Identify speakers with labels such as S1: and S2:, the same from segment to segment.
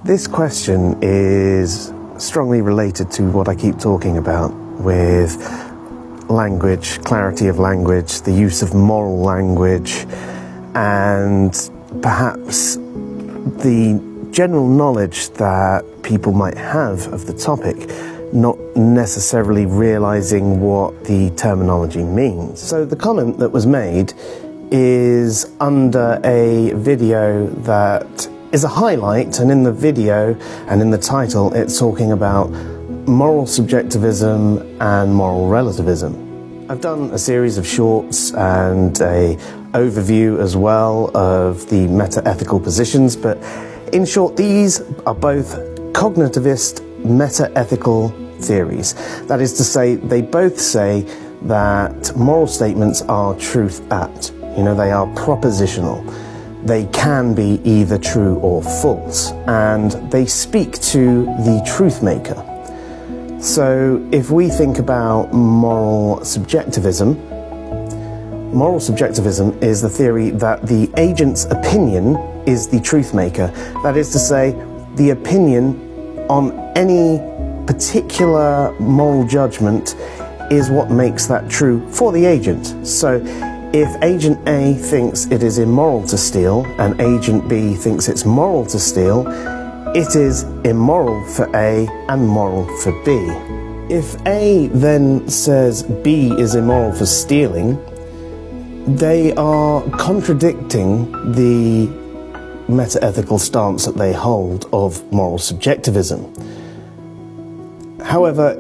S1: This question is strongly related to what I keep talking about with language, clarity of language, the use of moral language, and perhaps the general knowledge that people might have of the topic, not necessarily realizing what the terminology means. So the comment that was made is under a video that is a highlight, and in the video and in the title it's talking about moral subjectivism and moral relativism. I've done a series of shorts and an overview as well of the meta-ethical positions, but in short, these are both cognitivist meta-ethical theories. That is to say, they both say that moral statements are truth at. They are propositional. They can be either true or false, and they speak to the truth maker. So if we think about moral subjectivism is the theory that the agent's opinion is the truth maker. That is to say, the opinion on any particular moral judgment is what makes that true for the agent. So if Agent A thinks it is immoral to steal and Agent B thinks it's moral to steal, it is immoral for A and moral for B. If A then says B is immoral for stealing, they are contradicting the meta-ethical stance that they hold of moral subjectivism. However,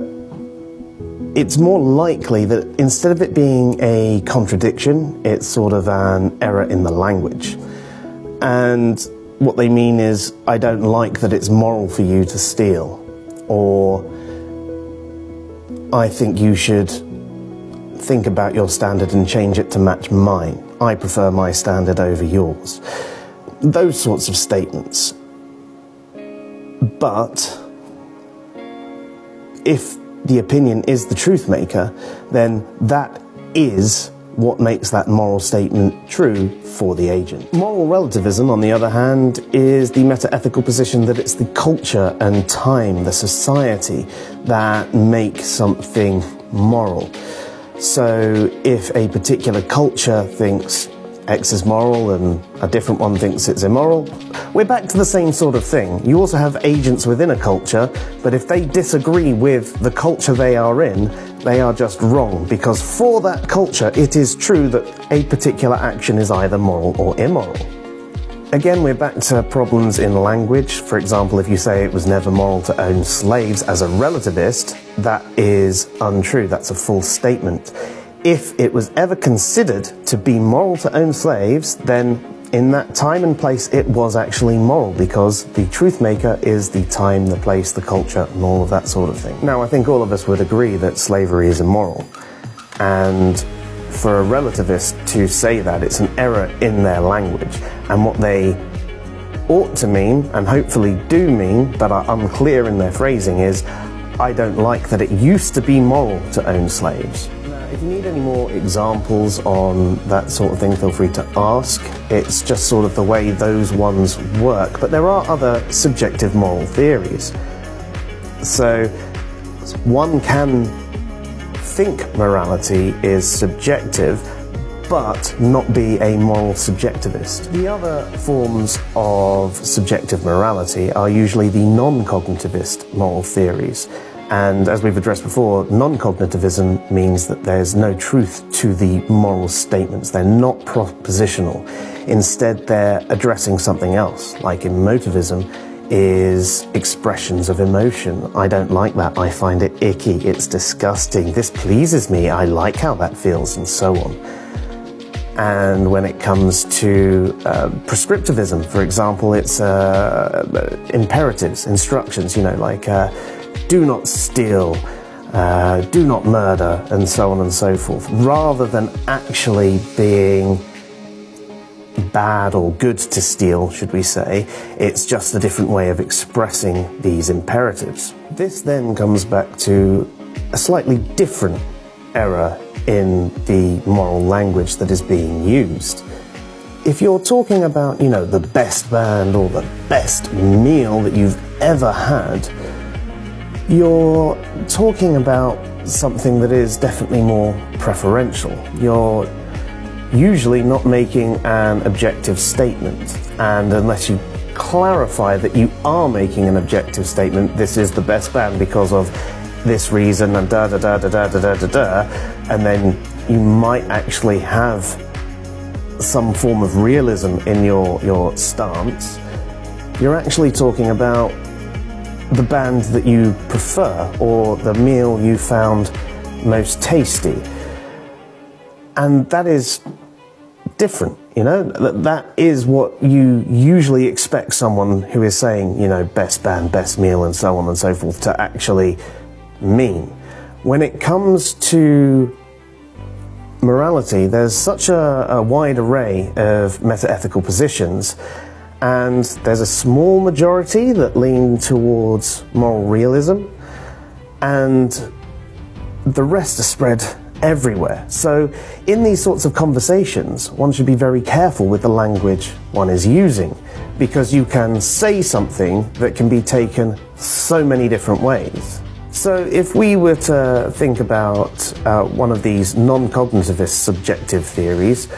S1: it's more likely that instead of it being a contradiction, it's sort of an error in the language. And what they mean is, I don't like that it's moral for you to steal, or I think you should think about your standard and change it to match mine. I prefer my standard over yours. Those sorts of statements. But if the opinion is the truth maker, then that is what makes that moral statement true for the agent. Moral relativism, on the other hand, is the meta-ethical position that it's the culture and time, the society, that make something moral. So if a particular culture thinks X is moral and a different one thinks it's immoral, we're back to the same sort of thing. You also have agents within a culture, but if they disagree with the culture they are in, they are just wrong, because for that culture it is true that a particular action is either moral or immoral. Again, we're back to problems in language. For example, if you say it was never moral to own slaves as a relativist, that is untrue. That's a false statement. If it was ever considered to be moral to own slaves, then in that time and place it was actually moral, because the truth maker is the time, the place, the culture, and all of that sort of thing. Now, I think all of us would agree that slavery is immoral, and for a relativist to say that, it's an error in their language, and what they ought to mean, and hopefully do mean, but are unclear in their phrasing, is, I don't like that it used to be moral to own slaves. If you need any more examples on that sort of thing, feel free to ask. It's just sort of the way those ones work, but there are other subjective moral theories. So one can think morality is subjective, but not be a moral subjectivist. The other forms of subjective morality are usually the non-cognitivist moral theories. And as we've addressed before, non-cognitivism means that there's no truth to the moral statements. They're not propositional. Instead, they're addressing something else, like emotivism is expressions of emotion. I don't like that. I find it icky. It's disgusting. This pleases me. I like how that feels, and so on. And when it comes to prescriptivism, for example, it's imperatives, instructions, like do not steal, do not murder, and so on and so forth, rather than actually being bad or good to steal, should we say. It's just a different way of expressing these imperatives. This then comes back to a slightly different error in the moral language that is being used. if you're talking about, you know, the best band or the best meal that you've ever had, you're talking about something that is definitely more preferential. You're usually not making an objective statement, and unless you clarify that you are making an objective statement, this is the best band because of this reason and da da da da da da da da, and then you might actually have some form of realism in your stance, you're actually talking about the band that you prefer or the meal you found most tasty. And that is different, you know? That is what you usually expect someone who is saying, you know, best band, best meal, and so on and so forth to actually mean. When it comes to morality, there's such a wide array of meta-ethical positions, and there's a small majority that lean towards moral realism, and the rest are spread everywhere. So in these sorts of conversations, one should be very careful with the language one is using, because you can say something that can be taken so many different ways. So if we were to think about one of these non-cognitivist subjective theories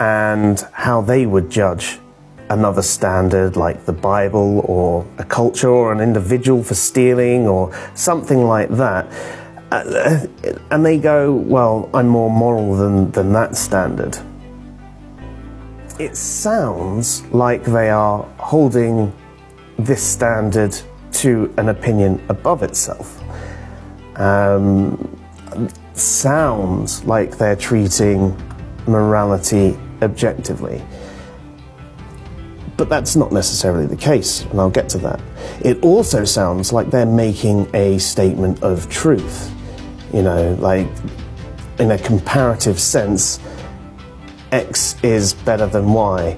S1: and how they would judge another standard like the Bible or a culture or an individual for stealing or something like that, and they go, well, I'm more moral than that standard, it sounds like they are holding this standard to an opinion above itself. Sounds like they're treating morality objectively. But that's not necessarily the case, and I'll get to that. It also sounds like they're making a statement of truth. You know, like, in a comparative sense, X is better than Y.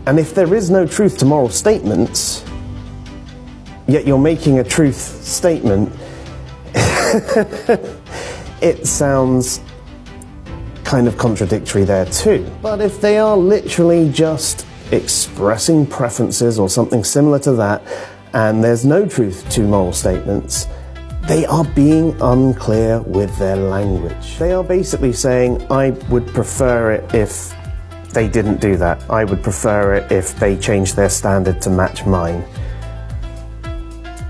S1: And if there is no truth to moral statements, yet you're making a truth statement, it sounds kind of contradictory there too. But if they are literally just expressing preferences or something similar to that, and there's no truth to moral statements, they are being unclear with their language. They are basically saying, I would prefer it if they didn't do that. I would prefer it if they changed their standard to match mine.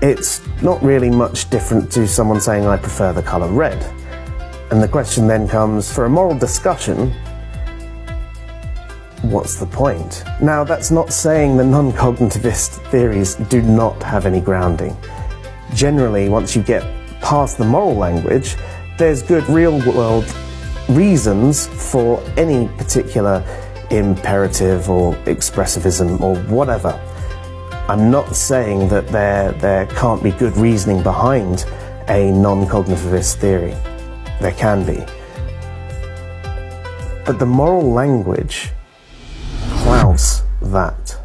S1: It's not really much different to someone saying, I prefer the colour red. And the question then comes, for a moral discussion, what's the point? Now, that's not saying the non-cognitivist theories do not have any grounding. Generally, once you get past the moral language, there's good real-world reasons for any particular imperative or expressivism or whatever. I'm not saying that there can't be good reasoning behind a non-cognitivist theory. There can be. But the moral language clouds that.